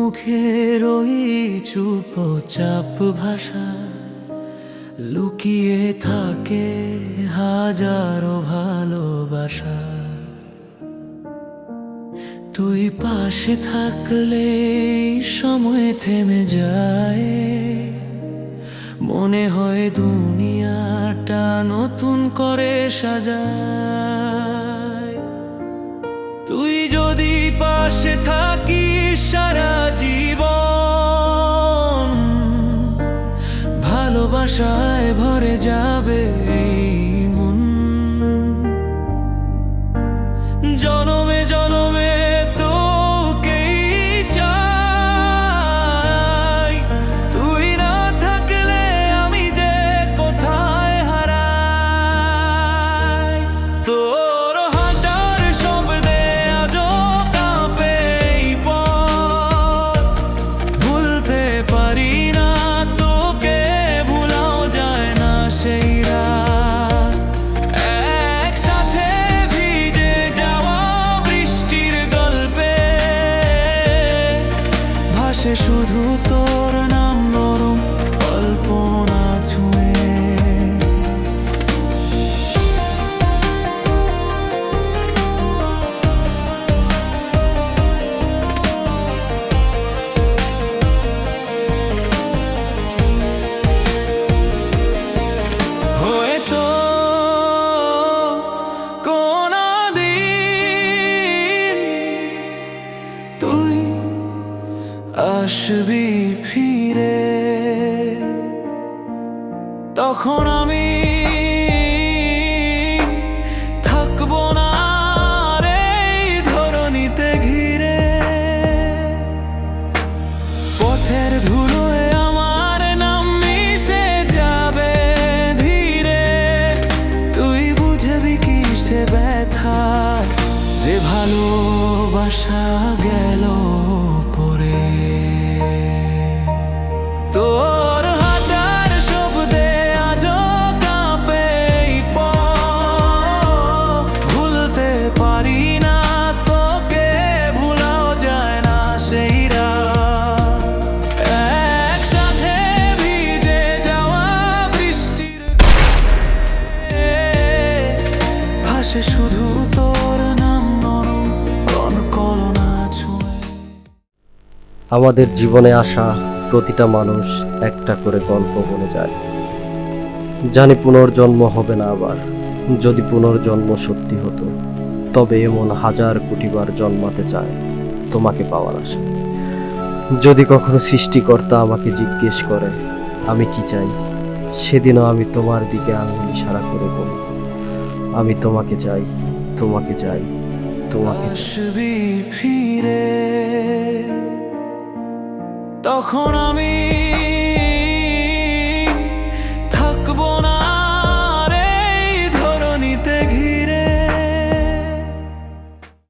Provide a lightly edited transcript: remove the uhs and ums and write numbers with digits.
মুখের ওই চুপচাপ ভাষা লুকিয়ে থাকে হাজারো ভালোবাসা। তুই পাশে থাকলে সময় থেমে যায়, মনে হয় দুনিয়াটা নতুন করে সাজায়। তুই যদি পাশে থাকিস সারা জীবন, ভালোবাসায় ভরে যাবে এই মন। জনমে জনমে তোকেই চাই, তুই না থাকলে আমি যে কোথায় হারাই। তোর হাঁটার শব্দে আজও কাঁপে এই পথ, ভুলতে পারি না তোকে, ভুলাও যায় না সেই রাত। একসাথে ভিজে যাওয়া বৃষ্টির গল্পে ভাসে শুধু তোর নাম নরম কল্পনা ছুঁয়ে। হয়তো কোনদিন তুই আসবি ফিরে, তখন আমি থাকবো না আর এই ধরণীতে ঘিরে। পথের ধুলোয় আমার নাম মিশে যাবে ধীরে, তুই বুঝবি কিসে ব্যথা যে ভালোবাসা গেল পরে। তোর হাঁটার শব্দে আজও কাঁপে এই পথ, ভুলতে পারি না তোকে, ভুলাও যায় না সেই রাত। একসাথে ভিজে যাওয়া বৃষ্টির গল্পে ভাসে শুধু তোর নাম নরম কল্পনা ছুঁয়ে। আমাদের জীবনে আসা প্রতিটা মানুষ একটা করে গল্প বলে যায়। জানি পুনর্জন্ম হবে না আবার, যদি পুনর্জন্ম সত্যি হতো তবে এমন হাজার কোটিবার জন্মাতে চায় তোমাকে পাওয়ার আশা। যদি কখনো সৃষ্টিকর্তা আমাকে জিজ্ঞেস করে আমি কি চাই, সেদিনও আমি তোমার দিকে আঙুল ইশারা করে বলব আমি তোমাকে চাই, তোমাকে চাই, তোমাকে চাই। আসবি ফিরে, তখন আমি